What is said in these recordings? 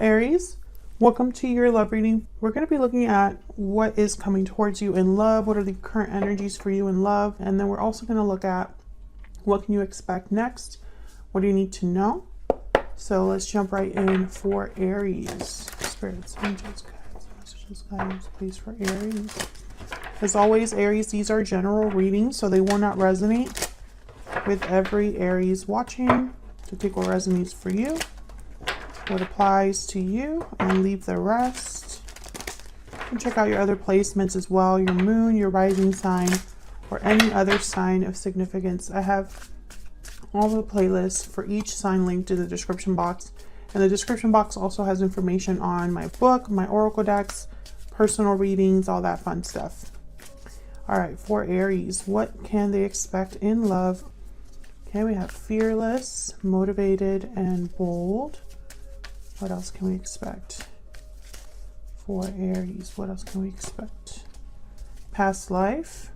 Aries, welcome to your love reading. We're going to be looking at what is coming towards you in love, what are the current energies for you in love, and then we're also going to look at what can you expect next, what do you need to know. So let's jump right in for Aries. Spirits, angels, guides, messages, guidance, please, for Aries. As always, Aries, these are general readings, so they will not resonate with every Aries watching. So take what resonates for you, what applies to you, and leave the rest. And check out your other placements as well, your moon, your rising sign, or any other sign of significance. I have all the playlists for each sign linked in the description box. And the description box also has information on my book, my oracle decks, personal readings, all that fun stuff. All right, for Aries, what can they expect in love? Okay, we have fearless, motivated, and bold. What else can we expect for Aries? What else can we expect? Past life.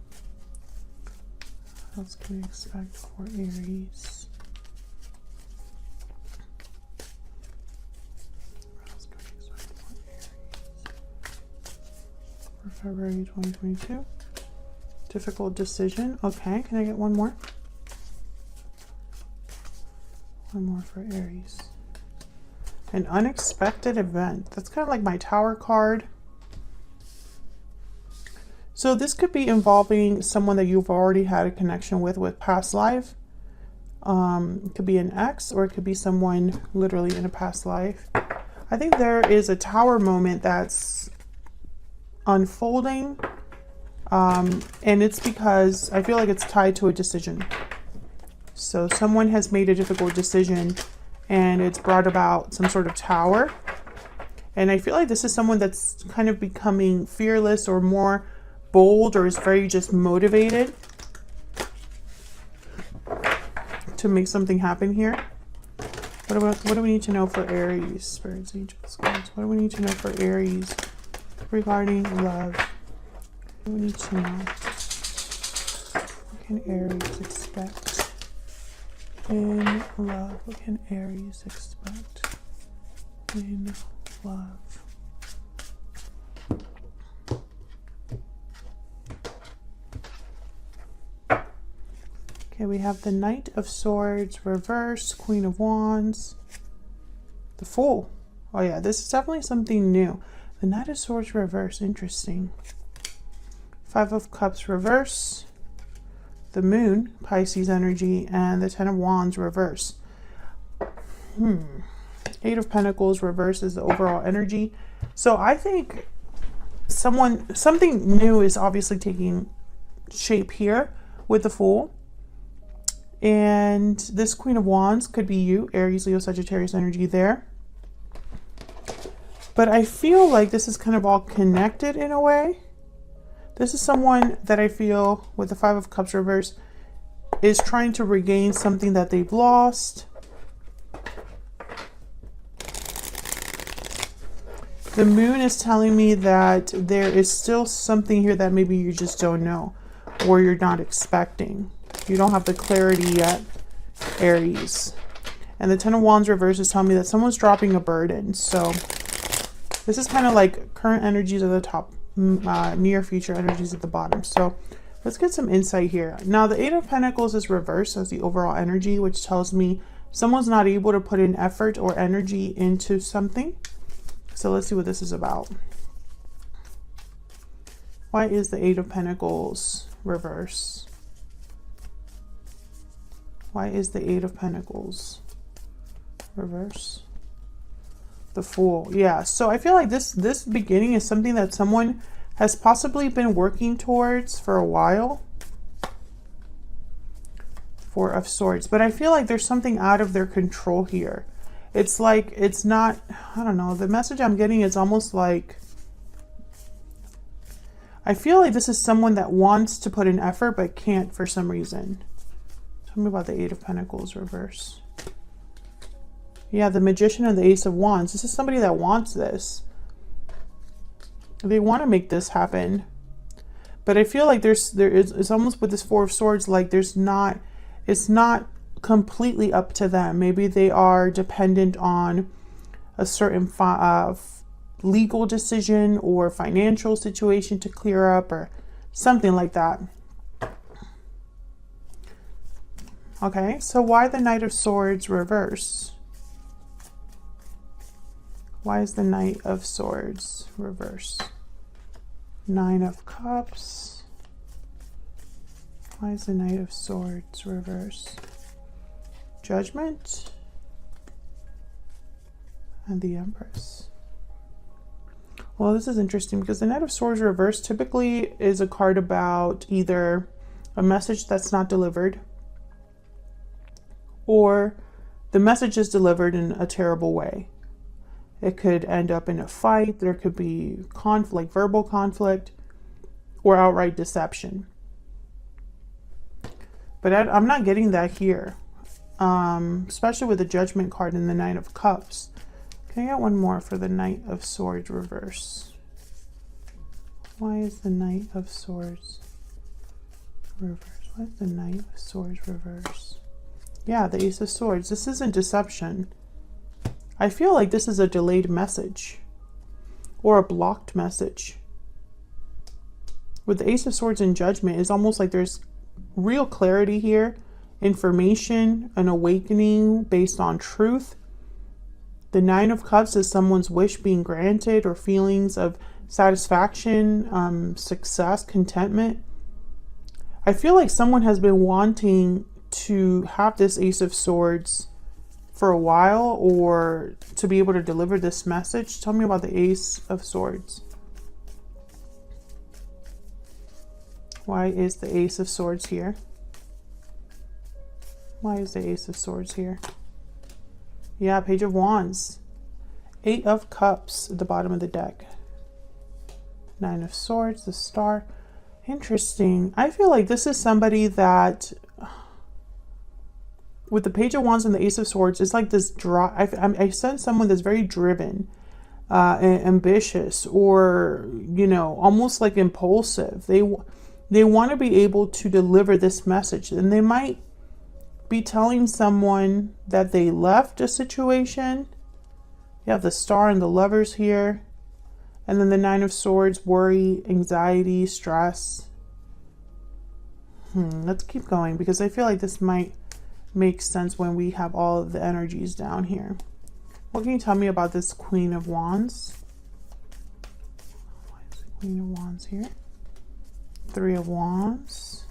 What else can we expect for Aries? What else can we expect for Aries? For February 2022. Difficult decision. Okay, can I get one more? One more for Aries. An unexpected event. That's kind of like my Tower card. So this could be involving someone that you've already had a connection with past life. It could be an ex, or it could be someone literally in a past life. I think there is a Tower moment that's unfolding. And it's because I feel like it's tied to a decision. So someone has made a difficult decision and it's brought about some sort of tower. And I feel like this is someone that's kind of becoming fearless or more bold, or is very just motivated to make something happen here. What do we need to know for Aries? Spirits, angels, guides. What do we need to know for Aries regarding love? What do we need to know? What can Aries expect in love? What can Aries expect in love? Okay, we have the Knight of Swords reverse, Queen of Wands, the Fool. Oh yeah, this is definitely something new. The Knight of Swords reverse, interesting. Five of Cups reverse, the Moon, Pisces energy, and the Ten of Wands reverse. Eight of Pentacles reverse is the overall energy. So I think something new is obviously taking shape here with the Fool. And this Queen of Wands could be you, Aries, Leo, Sagittarius energy there. But I feel like this is kind of all connected in a way. This is someone that I feel, with the Five of Cups reverse, is trying to regain something that they've lost. The Moon is telling me that there is still something here that maybe you just don't know, or you're not expecting. You don't have the clarity yet, Aries. And the Ten of Wands reverse is telling me that someone's dropping a burden. So this is kind of like current energies at the top, near future energies at the bottom. So let's get some insight here. Now the Eight of Pentacles is reversed as the overall energy, which tells me someone's not able to put in effort or energy into something. So let's see what this is about. Why is the Eight of Pentacles reverse? Why is the Eight of Pentacles reverse? The Fool. Yeah, so I feel like this beginning is something that someone has possibly been working towards for a while. Four of Swords. But I feel like there's something out of their control here. It's like, it's not, I don't know, the message I'm getting is almost like, I feel like this is someone that wants to put in effort but can't for some reason. Tell me about the Eight of Pentacles reverse. Yeah, the Magician and the Ace of Wands. This is somebody that wants this. They want to make this happen. But I feel like it's almost with this Four of Swords, like it's not completely up to them. Maybe they are dependent on a certain legal decision or financial situation to clear up or something like that. Okay, so why the Knight of Swords reverse? Why is the Knight of Swords reverse? Nine of Cups. Why is the Knight of Swords reverse? Judgment. And the Empress. Well, this is interesting because the Knight of Swords reverse typically is a card about either a message that's not delivered, or the message is delivered in a terrible way. It could end up in a fight. There could be conflict, verbal conflict, or outright deception. But I'm not getting that here, especially with the Judgment card and the Knight of Cups. Can I get one more for the Knight of Swords reverse? Why is the Knight of Swords reverse? Why is the Knight of Swords reverse? Yeah, the Ace of Swords. This isn't deception. I feel like this is a delayed message or a blocked message. With the Ace of Swords and Judgment, it's almost like there's real clarity here, information, an awakening based on truth. The Nine of Cups is someone's wish being granted or feelings of satisfaction, success, contentment. I feel like someone has been wanting to have this Ace of Swords for a while, or to be able to deliver this message. Tell me about the Ace of Swords. Why is the Ace of Swords here? Why is the Ace of Swords here? Yeah, Page of Wands. Eight of Cups at the bottom of the deck. Nine of Swords, the Star. Interesting. I feel like this is somebody that, with the Page of Wands and the Ace of Swords, it's like this I sense someone that's very driven, ambitious, or, you know, almost like impulsive. They want to be able to deliver this message, and they might be telling someone that they left a situation. You have the Star and the Lovers here, and then the Nine of Swords, worry, anxiety, stress. Let's keep going, because I feel like this might make sense when we have all of the energies down here. What can you tell me about this Queen of Wands? Why is the Queen of Wands here? Three of Wands.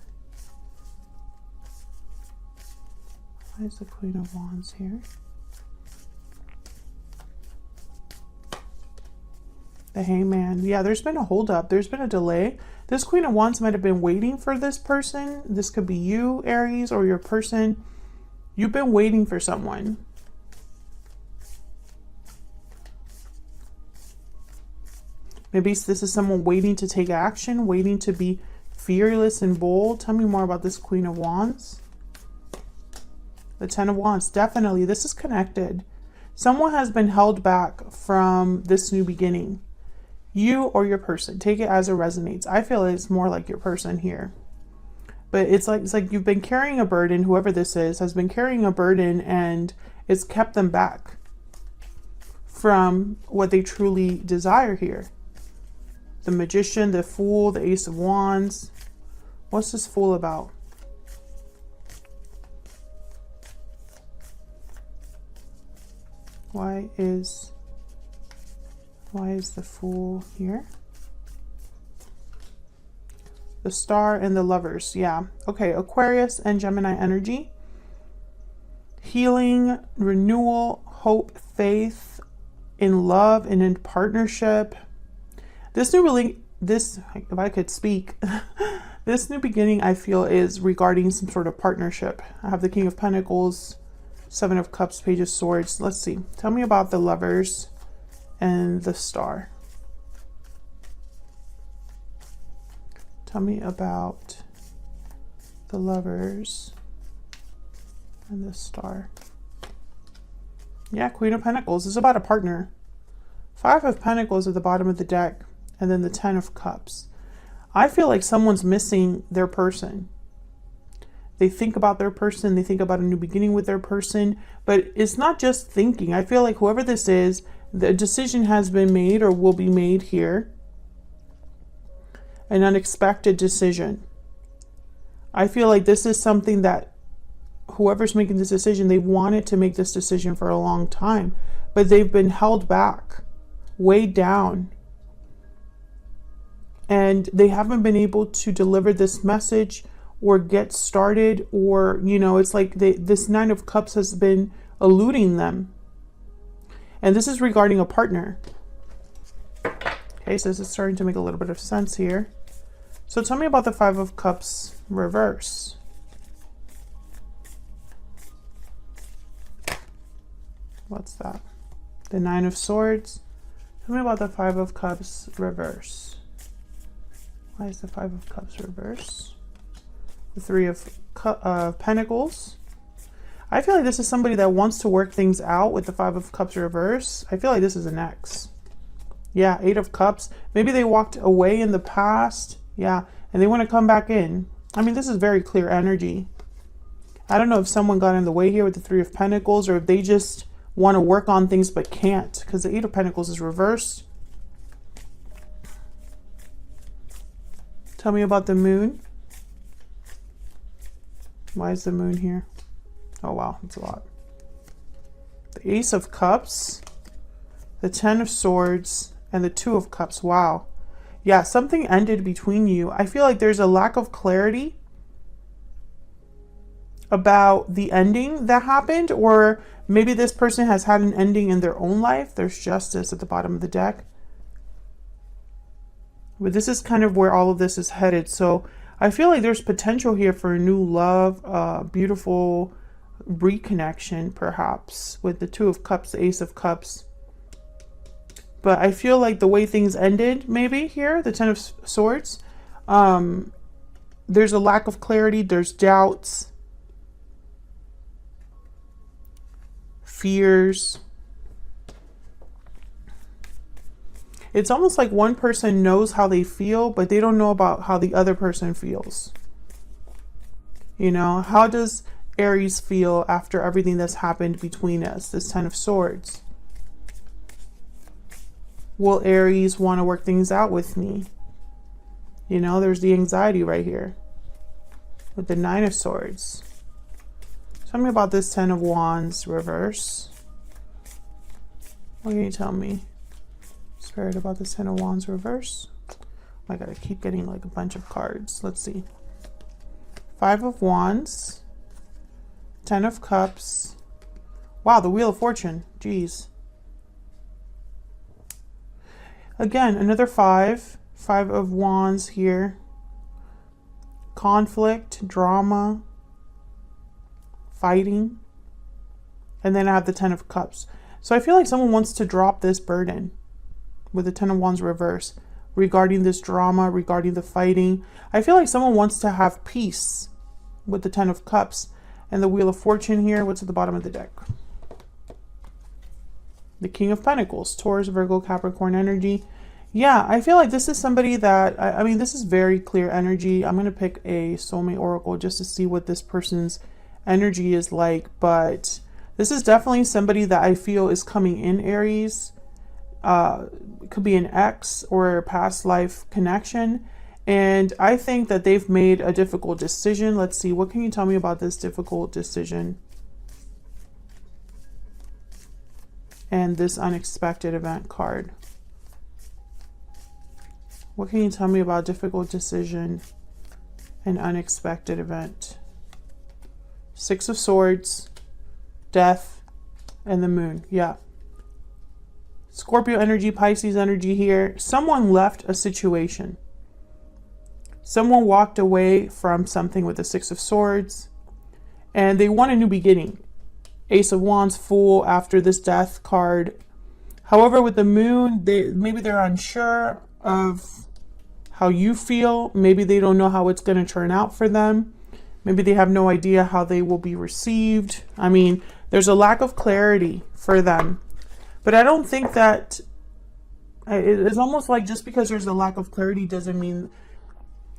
Why is the Queen of Wands here? The Hangman. Yeah, there's been a holdup. There's been a delay. This Queen of Wands might have been waiting for this person. This could be you, Aries, or your person. You've been waiting for someone. Maybe this is someone waiting to take action, waiting to be fearless and bold. Tell me more about this Queen of Wands. The Ten of Wands. Definitely, this is connected. Someone has been held back from this new beginning. You or your person. Take it as it resonates. I feel it's more like your person here. But it's like you've been carrying a burden. Whoever this is has been carrying a burden, and it's kept them back from what they truly desire here. The Magician, the Fool, the Ace of Wands. What's this Fool about? Why is the Fool here? The Star and the Lovers. Yeah. Okay. Aquarius and Gemini energy. Healing, renewal, hope, faith, in love and in partnership. This if I could speak, this new beginning I feel is regarding some sort of partnership. I have the King of Pentacles, Seven of Cups, Page of Swords. Let's see. Tell me about the Lovers and the Star. Tell me about the Lovers and the Star. Yeah, Queen of Pentacles. This is about a partner. Five of Pentacles at the bottom of the deck, and then the Ten of Cups. I feel like someone's missing their person. They think about their person. They think about a new beginning with their person. But it's not just thinking. I feel like whoever this is The decision has been made or will be made here. An unexpected decision. I feel like this is something that whoever's making this decision, they wanted to make this decision for a long time, but they've been held back, weighed down, and they haven't been able to deliver this message or get started, or, you know, it's like this Nine of Cups has been eluding them. And this is regarding a partner. Okay, so this is starting to make a little bit of sense here. So tell me about the Five of Cups reverse. What's that? The Nine of Swords. Tell me about the Five of Cups reverse. Why is the Five of Cups reverse? The Three of Pentacles. I feel like this is somebody that wants to work things out with the Five of Cups reverse. I feel like this is an ex. Yeah, Eight of Cups. Maybe they walked away in the past. Yeah, and they want to come back in. I mean, this is very clear energy. I don't know if someone got in the way here with the Three of Pentacles, or if they just want to work on things but can't, because the Eight of Pentacles is reversed. Tell me about the Moon. Why is the Moon here? Oh wow, that's a lot. The Ace of Cups, the Ten of Swords, and the Two of Cups. Wow. Yeah, something ended between you. I feel like there's a lack of clarity about the ending that happened, or maybe this person has had an ending in their own life. There's Justice at the bottom of the deck. But this is kind of where all of this is headed. So I feel like there's potential here for a new love, beautiful reconnection, perhaps, with the Two of Cups, the Ace of Cups. But I feel like the way things ended, maybe here, the Ten of Swords, there's a lack of clarity, there's doubts, fears. It's almost like one person knows how they feel, but they don't know about how the other person feels. You know, how does Aries feel after everything that's happened between us? This Ten of Swords. Will Aries want to work things out with me? You know, there's the anxiety right here with the Nine of Swords. Tell me about this Ten of Wands reverse. What can you tell me, Spirit, about this Ten of Wands reverse? I gotta keep getting like a bunch of cards. Let's see. Five of Wands, Ten of Cups. Wow, the Wheel of Fortune. Jeez. Again, another five. Five of Wands here. Conflict, drama, fighting. And then I have the Ten of Cups. So I feel like someone wants to drop this burden with the Ten of Wands reverse regarding this drama, regarding the fighting. I feel like someone wants to have peace with the Ten of Cups. And the Wheel of Fortune here. What's at the bottom of the deck? The King of Pentacles, Taurus, Virgo, Capricorn energy. Yeah, I feel like this is somebody that, I mean, this is very clear energy. I'm going to pick a soulmate oracle just to see what this person's energy is like. But this is definitely somebody that I feel is coming in, Aries. It could be an ex or a past life connection. And I think that they've made a difficult decision. Let's see, what can you tell me about this difficult decision? And this unexpected event card. What can you tell me about difficult decision and unexpected event? Six of Swords, Death, and the Moon. Yeah. Scorpio energy, Pisces energy here. Someone left a situation. Someone walked away from something with the Six of Swords. And they want a new beginning. Ace of Wands, Fool after this Death card. However, with the Moon, maybe they're unsure of how you feel. Maybe they don't know how it's going to turn out for them. Maybe they have no idea how they will be received. I mean, there's a lack of clarity for them. But I don't think that it's almost like just because there's a lack of clarity doesn't mean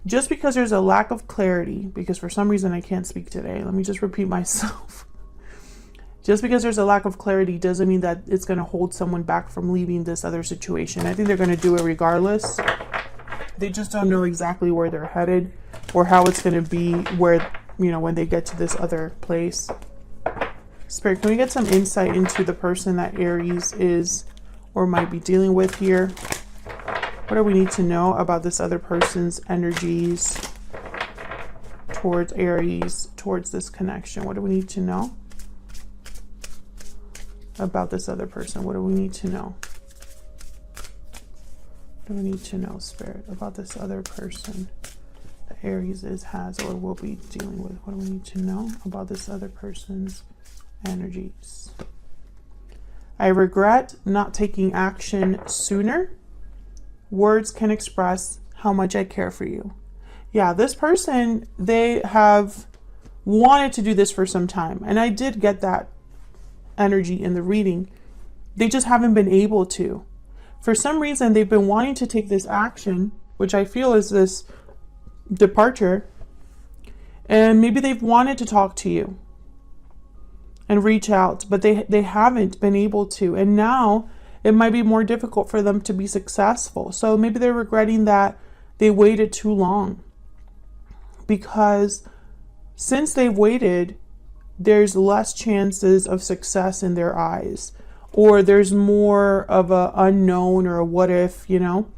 just because there's a lack of clarity, because for some reason I can't speak today. Let me just repeat myself. Just because there's a lack of clarity doesn't mean that it's going to hold someone back from leaving this other situation. I think they're going to do it regardless. They just don't know exactly where they're headed or how it's going to be where, you know, when they get to this other place. Spirit, can we get some insight into the person that Aries is or might be dealing with here? What do we need to know about this other person's energies towards Aries, towards this connection? What do we need to know about this other person? What do we need to know? What do we need to know, Spirit, about this other person that Aries has or will be dealing with? What do we need to know about this other person's energies? I regret not taking action sooner. Words can express how much I care for you. Yeah, this person, they have wanted to do this for some time. And I did get that energy in the reading. They just haven't been able to. For some reason, they've been wanting to take this action, which I feel is this departure. And maybe they've wanted to talk to you and reach out, but they haven't been able to. And now it might be more difficult for them to be successful. So maybe they're regretting that they waited too long, because since they've waited, there's less chances of success in their eyes, or there's more of a unknown or a what if, you know.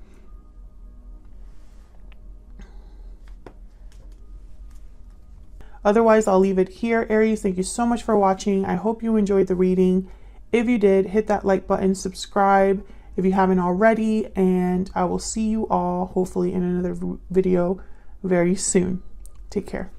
Otherwise, I'll leave it here. Aries, thank you so much for watching. I hope you enjoyed the reading. If you did, hit that like button, subscribe if you haven't already, and I will see you all hopefully in another video very soon. Take care.